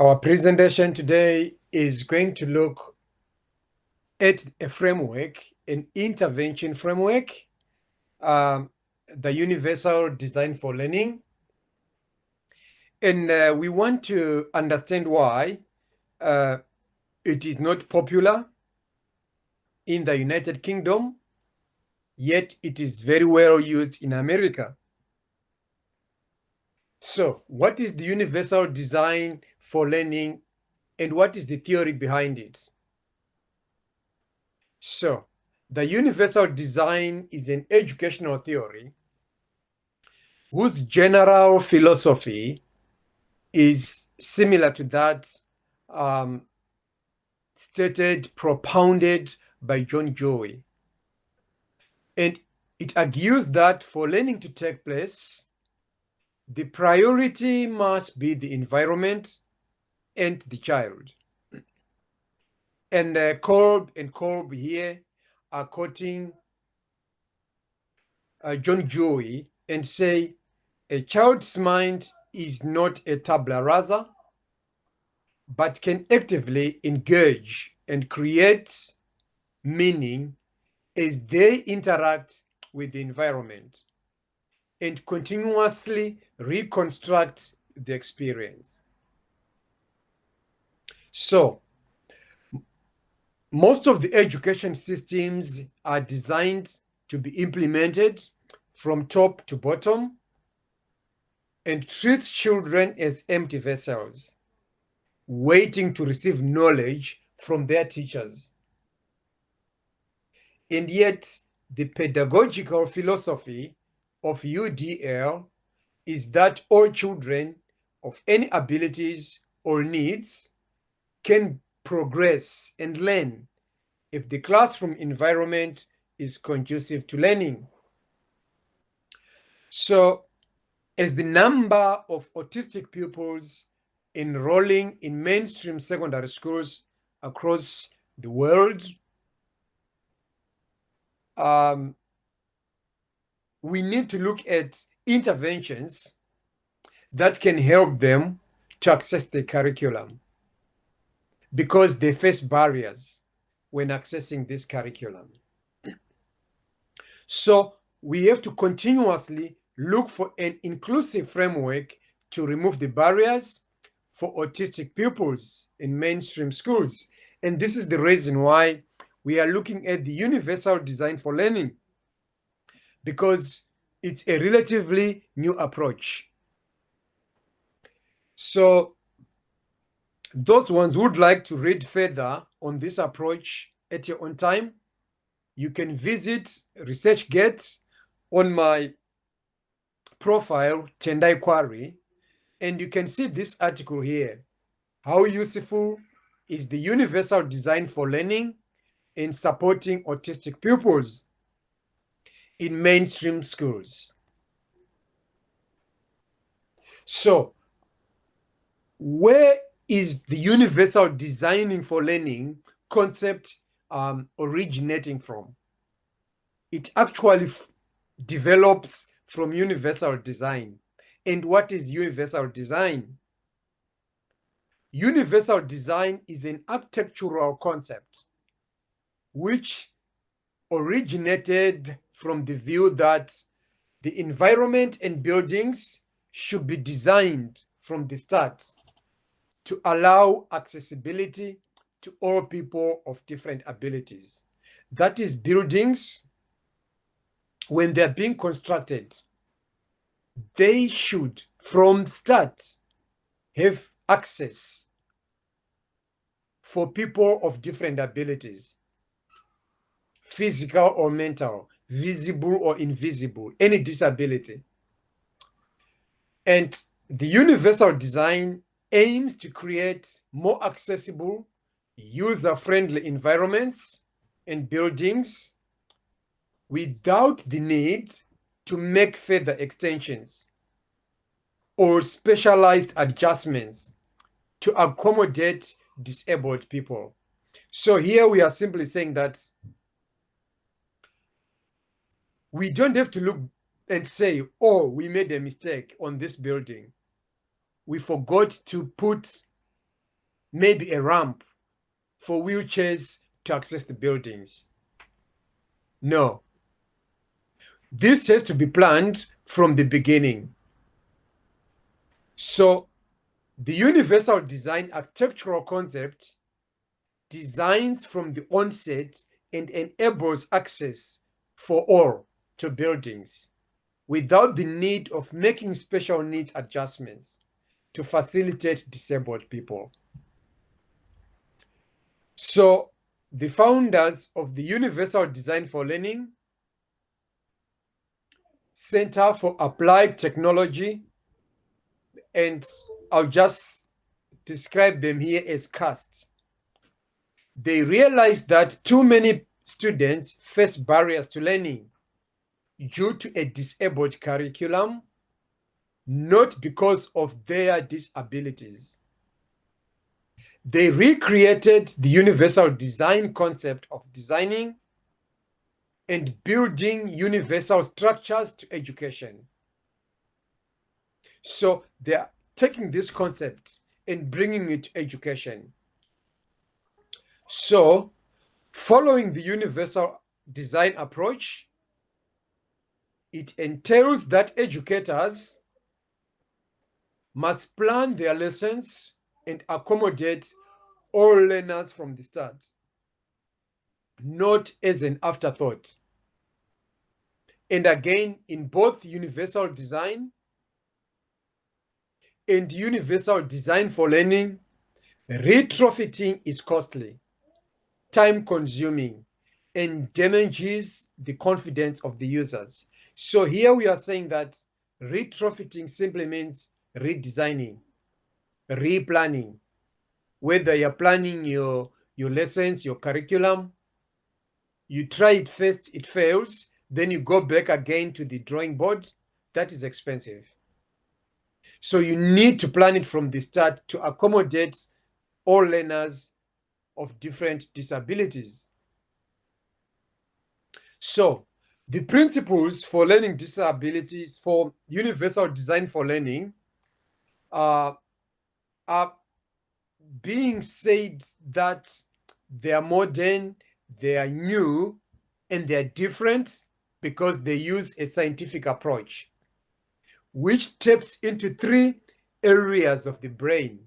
Our presentation today is going to look at a framework, an intervention framework, the Universal Design for Learning. And we want to understand why it is not popular in the United Kingdom, yet it is very well used in America. So, what is the Universal Design for Learning and what is the theory behind it? So, the universal design is an educational theory whose general philosophy is similar to that propounded by John Dewey. And it argues that for learning to take place, the priority must be the environment and the child. And Kolb here are quoting John Dewey and say, a child's mind is not a tabula rasa, but can actively engage and create meaning as they interact with the environment and continuously reconstruct the experience. So, most of the education systems are designed to be implemented from top to bottom and treat children as empty vessels, waiting to receive knowledge from their teachers. And yet, the pedagogical philosophy of UDL is that all children of any abilities or needs can progress and learn if the classroom environment is conducive to learning. So, as the number of autistic pupils enrolling in mainstream secondary schools across the world, we need to look at interventions that can help them to access the curriculum because they face barriers when accessing this curriculum. So we have to continuously look for an inclusive framework to remove the barriers for autistic pupils in mainstream schools. And this is the reason why we are looking at the universal design for learning, because it's a relatively new approach. So those ones who would like to read further on this approach at your own time, you can visit ResearchGate on my profile, Tendai Quarry, and you can see this article here. How useful is the universal design for learning in supporting autistic pupils in mainstream schools? So, where is the universal designing for learning concept originating from? It actually develops from universal design. And what is universal design? Universal design is an architectural concept which originated from the view that the environment and buildings should be designed from the start to allow accessibility to all people of different abilities. That is, buildings, when they're being constructed, they should, from start, have access for people of different abilities, physical or mental, visible or invisible, any disability. And the universal design aims to create more accessible, user-friendly environments and buildings without the need to make further extensions or specialized adjustments to accommodate disabled people. So here we are simply saying that we don't have to look and say, oh, we made a mistake on this building. We forgot to put maybe a ramp for wheelchairs to access the buildings. No. This has to be planned from the beginning. So the universal design architectural concept designs from the onset and enables access for all to buildings without the need of making special needs adjustments to facilitate disabled people. So the founders of the Universal Design for Learning Center for Applied Technology, and I'll just describe them here as CAST. They realized that too many students face barriers to learning due to a disabled curriculum, not because of their disabilities. They recreated the universal design concept of designing and building universal structures to education. So they're taking this concept and bringing it to education. So following the universal design approach, it entails that educators must plan their lessons and accommodate all learners from the start, not as an afterthought. And again, in both universal design and universal design for learning, retrofitting is costly, time-consuming, and damages the confidence of the users. So here we are saying that retrofitting simply means redesigning, replanning. Whether you're planning your lessons, your curriculum, you try it first, it fails, then you go back again to the drawing board. That is expensive. So you need to plan it from the start to accommodate all learners of different disabilities. So the principles for learning disabilities for universal design for learning are being said that they are modern, they are new, and they are different because they use a scientific approach, which taps into 3 areas of the brain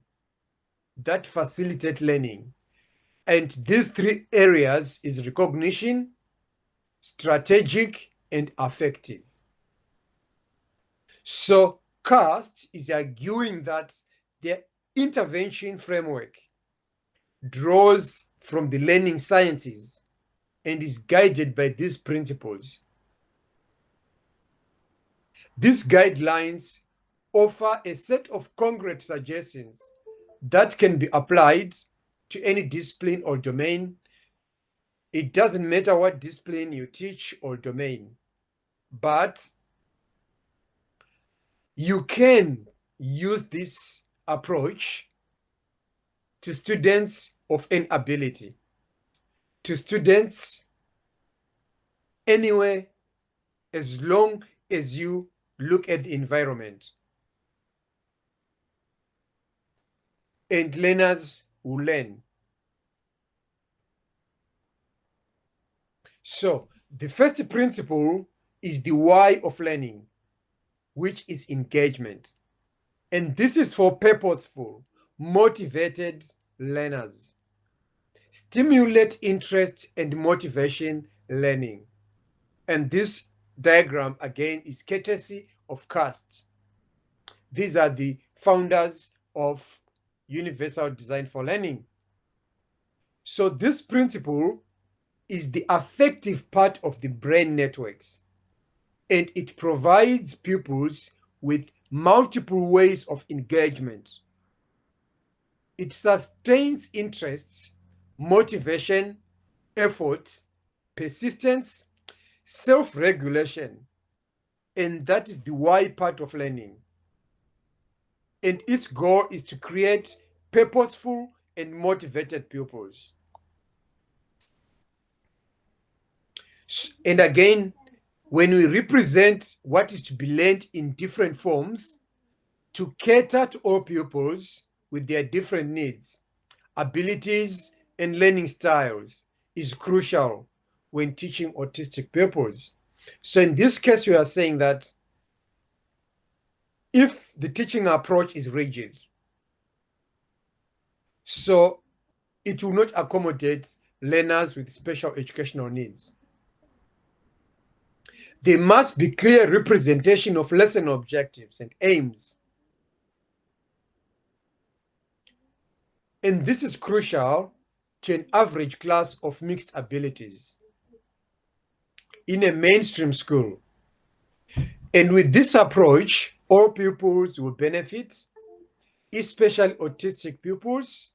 that facilitate learning. And these 3 areas is recognition, strategic, and affective. So CAST is arguing that the intervention framework draws from the learning sciences and is guided by these principles. These guidelines offer a set of concrete suggestions that can be applied to any discipline or domain. It doesn't matter what discipline you teach or domain, but you can use this approach to students of any ability, to students anywhere, as long as you look at the environment. And learners will learn. So the first principle is the why of learning, which is engagement. And this is for purposeful, motivated learners. Stimulate interest and motivation learning. And this diagram, again, is courtesy of CAST. These are the founders of Universal Design for Learning. So this principle is the affective part of the brain networks, and it provides pupils with multiple ways of engagement. It sustains interests, motivation, effort, persistence, self-regulation, and that is the why part of learning. And its goal is to create purposeful and motivated pupils. And again, when we represent what is to be learned in different forms to cater to all pupils with their different needs, abilities, and learning styles is crucial when teaching autistic pupils. So in this case, we are saying that if the teaching approach is rigid, so it will not accommodate learners with special educational needs. There must be clear representation of lesson objectives and aims. And this is crucial to an average class of mixed abilities in a mainstream school. And with this approach, all pupils will benefit, especially autistic pupils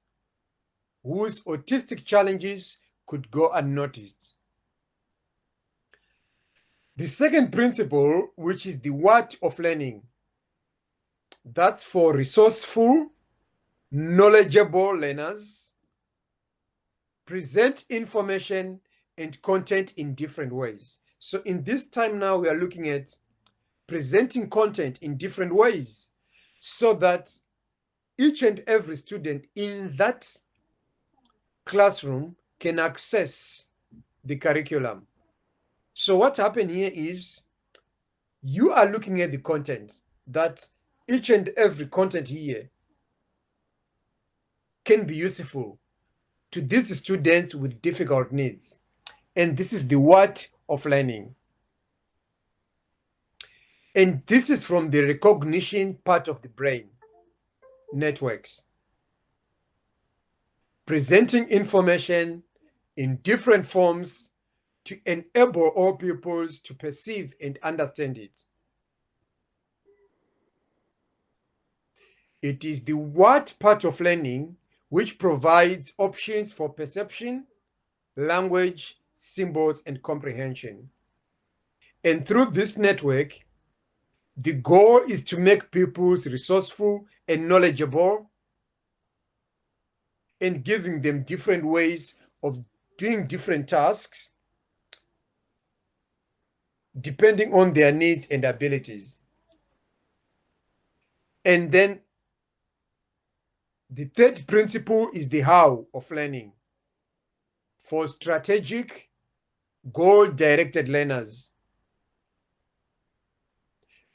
whose autistic challenges could go unnoticed. The second principle, which is the what of learning, that's for resourceful, knowledgeable learners, present information and content in different ways. So in this time now, we are looking at presenting content in different ways so that each and every student in that classroom can access the curriculum. So what happened here is you are looking at the content, that each and every content here can be useful to these students with difficult needs. And this is the what of learning. And this is from the recognition part of the brain networks. Presenting information in different forms to enable all pupils to perceive and understand it. It is the what part of learning which provides options for perception, language, symbols, and comprehension. And through this network, the goal is to make pupils resourceful and knowledgeable and giving them different ways of doing different tasks depending on their needs and abilities. And then the third principle is the how of learning for strategic, goal-directed learners.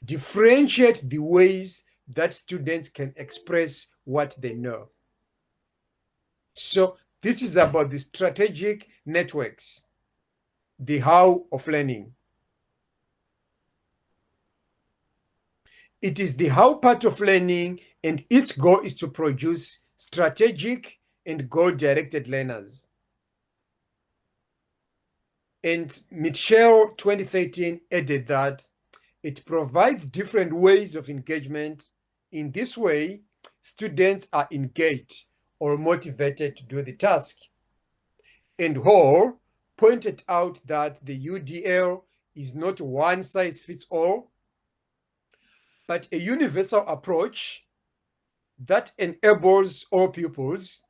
Differentiate the ways that students can express what they know. So this is about the strategic networks, the how of learning. It is the how part of learning, and its goal is to produce strategic and goal-directed learners. And Mitchell 2013 added that it provides different ways of engagement. In this way, students are engaged or motivated to do the task. And Hall pointed out that the UDL is not one size fits all, but a universal approach that enables all pupils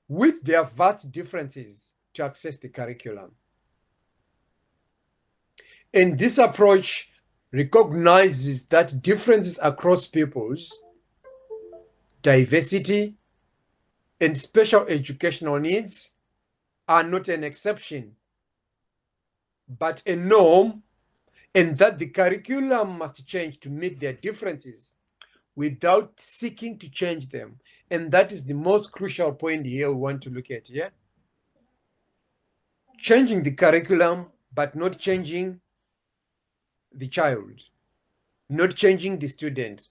with their vast differences to access the curriculum. And this approach recognizes that differences across pupils, diversity, and special educational needs are not an exception, but a norm, and that the curriculum must change to meet their differences without seeking to change them. And that is the most crucial point here we want to look at here. Changing the curriculum, but not changing the child, not changing the student.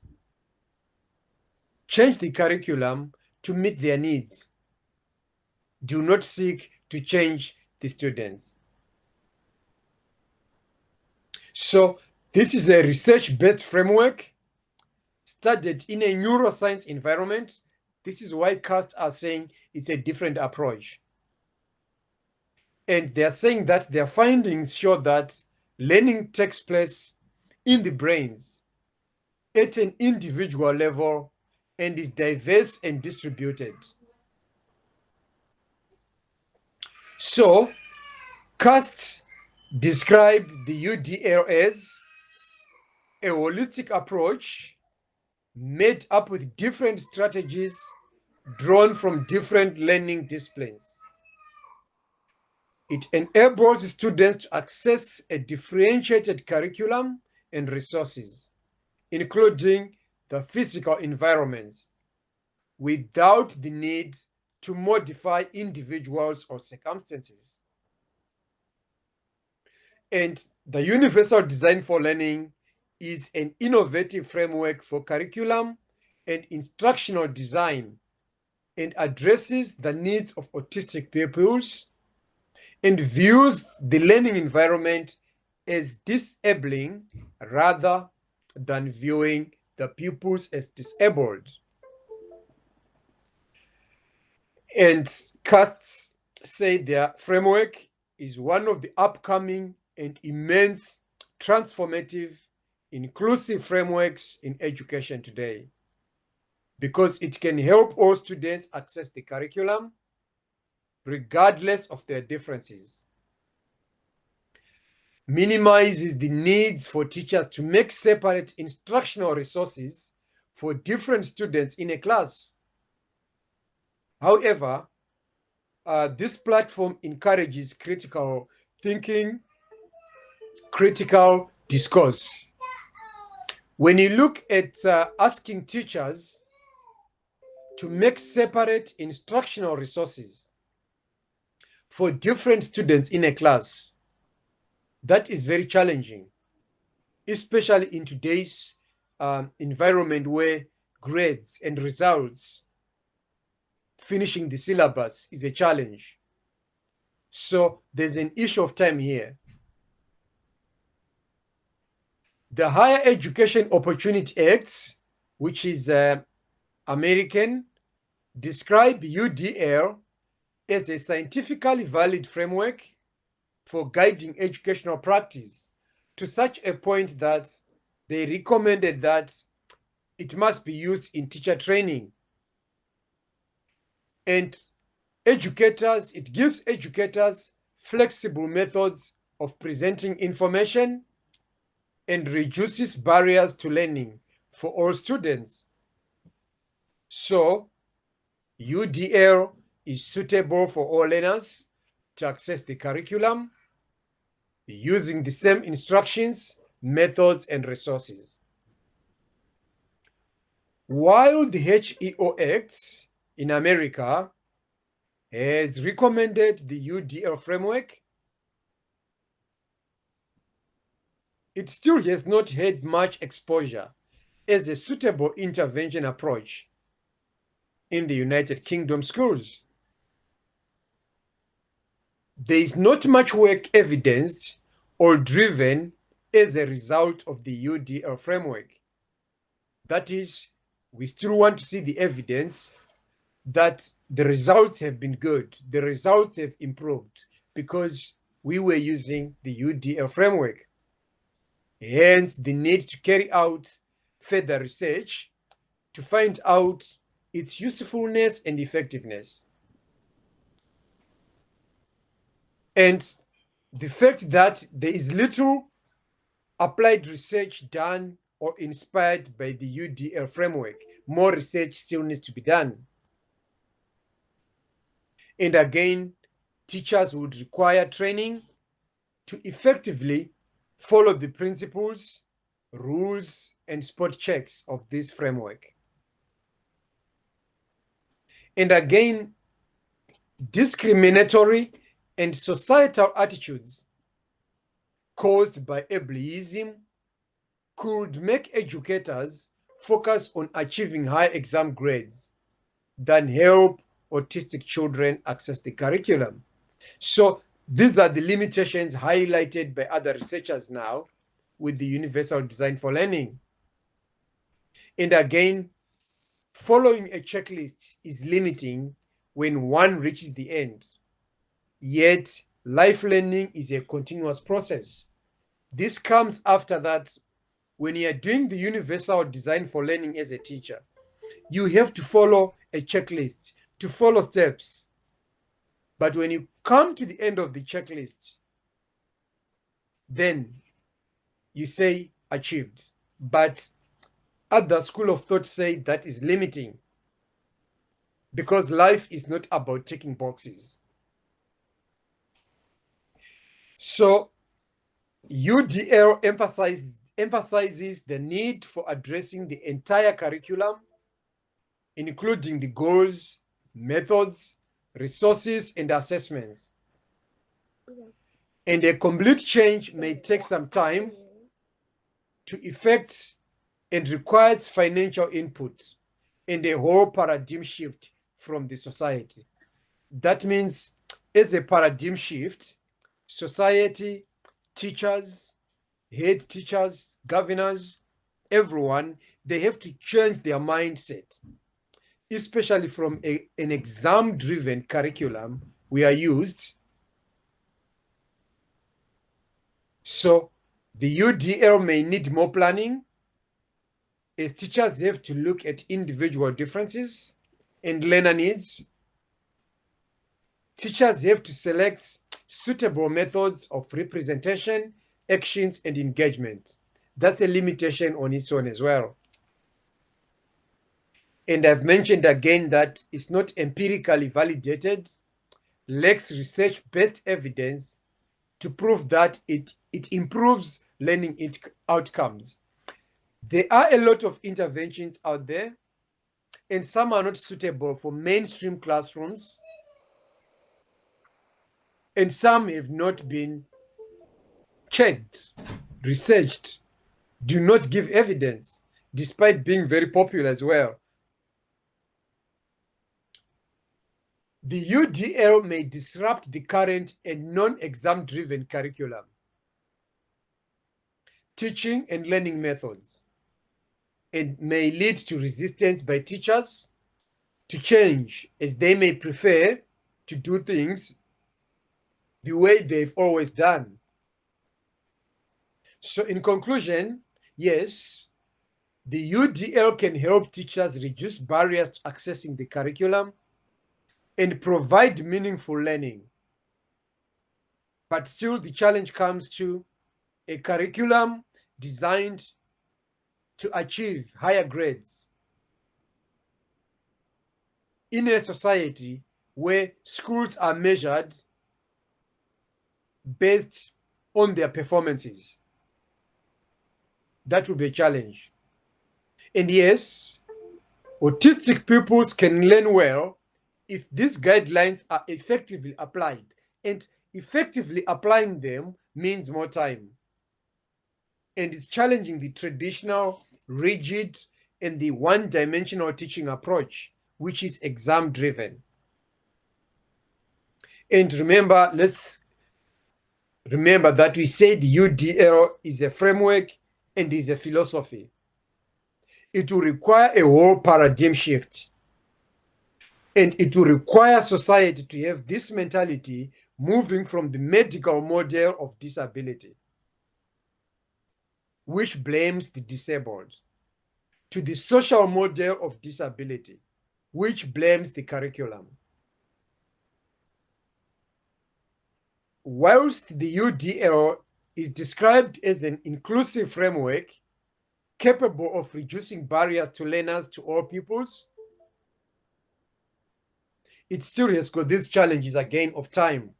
Change the curriculum to meet their needs. Do not seek to change the students. So this is a research-based framework studied in a neuroscience environment. This is why CAST are saying it's a different approach. And they're saying that their findings show that learning takes place in the brains at an individual level and is diverse and distributed. So, CAST describe the UDL as a holistic approach made up with different strategies drawn from different learning disciplines. It enables students to access a differentiated curriculum and resources, including the physical environments, without the need to modify individuals or circumstances. And the Universal Design for Learning is an innovative framework for curriculum and instructional design, and addresses the needs of autistic pupils and views the learning environment as disabling rather than viewing the pupils as disabled. And CASTs say their framework is one of the upcoming and immense transformative, inclusive frameworks in education today, because it can help all students access the curriculum regardless of their differences, minimizes the needs for teachers to make separate instructional resources for different students in a class. However, this platform encourages critical thinking, critical discourse. When you look at asking teachers to make separate instructional resources for different students in a class, that is very challenging, especially in today's environment where grades and results, finishing the syllabus, is a challenge. So there's an issue of time here. The Higher Education Opportunity Act, which is American, describe UDL as a scientifically valid framework for guiding educational practice, to such a point that they recommended that it must be used in teacher training. And it gives educators flexible methods of presenting information and reduces barriers to learning for all students. So UDL is suitable for all learners to access the curriculum using the same instructions, methods, and resources. While the HEO Act in America has recommended the UDL framework, it still has not had much exposure as a suitable intervention approach in the United Kingdom schools. There is not much work evidenced or driven as a result of the UDL framework. That is, we still want to see the evidence that the results have been good, the results have improved, because we were using the UDL framework. Hence, the need to carry out further research to find out its usefulness and effectiveness. And the fact that there is little applied research done or inspired by the UDL framework, more research still needs to be done. And again, teachers would require training to effectively follow the principles, rules, and spot checks of this framework. And again, discriminatory and societal attitudes caused by ableism could make educators focus on achieving high exam grades than help autistic children access the curriculum. So these are the limitations highlighted by other researchers now with the Universal Design for Learning. And again, following a checklist is limiting when one reaches the end. Yet, life learning is a continuous process. This comes after that. When you are doing the Universal Design for Learning as a teacher, you have to follow a checklist, to follow steps. But when you come to the end of the checklist, then you say achieved. But other school of thought say that is limiting. because life is not about ticking boxes. So UDL emphasizes the need for addressing the entire curriculum, including the goals, methods, resources, and assessments. And a complete change may take some time to effect and requires financial input and a whole paradigm shift from the society. That means, as a paradigm shift, society, teachers, head teachers, governors, everyone, they have to change their mindset, especially from an exam-driven curriculum we are used. So the UDL may need more planning, as teachers have to look at individual differences and learner needs. Teachers have to select suitable methods of representation, actions, and engagement. That's a limitation on its own as well. And I've mentioned again that it's not empirically validated, lacks research-based evidence to prove that it improves learning outcomes. There are a lot of interventions out there, and some are not suitable for mainstream classrooms, and some have not been checked, researched, do not give evidence, despite being very popular as well. The UDL may disrupt the current and non-exam driven curriculum, teaching and learning methods, and may lead to resistance by teachers to change, as they may prefer to do things the way they've always done. So in conclusion, yes, the UDL can help teachers reduce barriers to accessing the curriculum and provide meaningful learning. But still, the challenge comes to a curriculum designed to achieve higher grades in a society where schools are measured based on their performances. That will be a challenge. And yes, autistic pupils can learn well if these guidelines are effectively applied. And effectively applying them means more time. And it's challenging the traditional, rigid, and the one-dimensional teaching approach, which is exam-driven. And remember, let's remember that we said UDL is a framework and is a philosophy. It will require a whole paradigm shift. And it will require society to have this mentality moving from the medical model of disability, which blames the disabled, to the social model of disability, which blames the curriculum. Whilst the UDL is described as an inclusive framework capable of reducing barriers to learners to all pupils, it still has got these challenges again of time,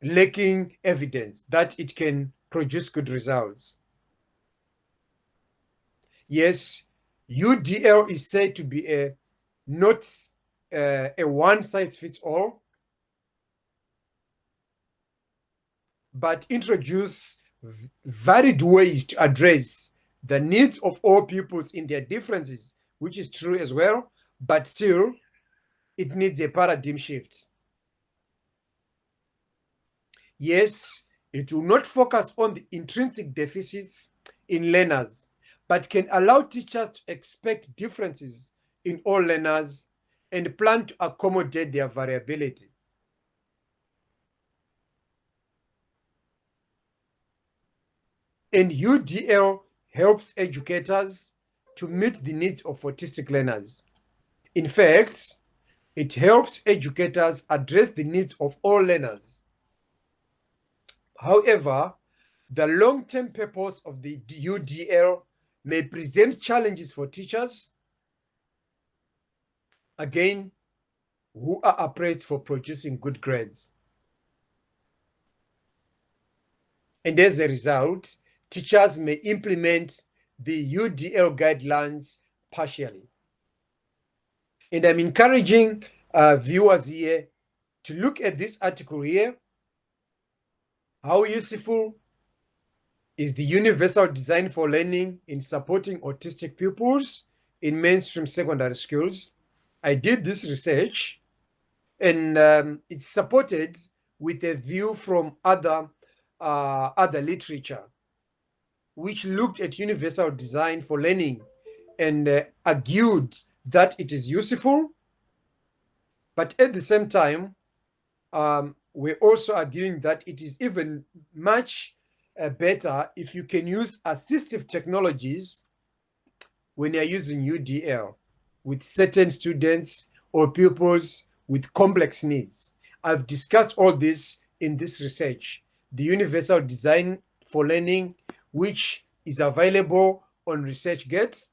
lacking evidence that it can produce good results. Yes, UDL is said to be not a one-size-fits-all, but introduce varied ways to address the needs of all pupils in their differences, which is true as well, but still, it needs a paradigm shift. Yes, it will not focus on the intrinsic deficits in learners, but can allow teachers to expect differences in all learners and plan to accommodate their variability. And UDL helps educators to meet the needs of autistic learners. In fact, it helps educators address the needs of all learners. However, the long-term purpose of the UDL may present challenges for teachers again, who are appraised for producing good grades. And as a result, teachers may implement the UDL guidelines partially. And I'm encouraging viewers here to look at this article here. How useful is the universal design for learning in supporting autistic pupils in mainstream secondary schools? I did this research, and it's supported with a view from other literature, which looked at universal design for learning and argued that it is useful, but at the same time, we're also arguing that it is even much better if you can use assistive technologies when you're using UDL with certain students or pupils with complex needs. I've discussed all this in this research, the universal design for learning, which is available on ResearchGate.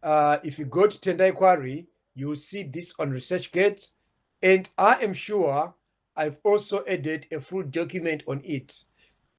If you go to Tender Inquiry, you will see this on ResearchGate. And I am sure I've also added a full document on it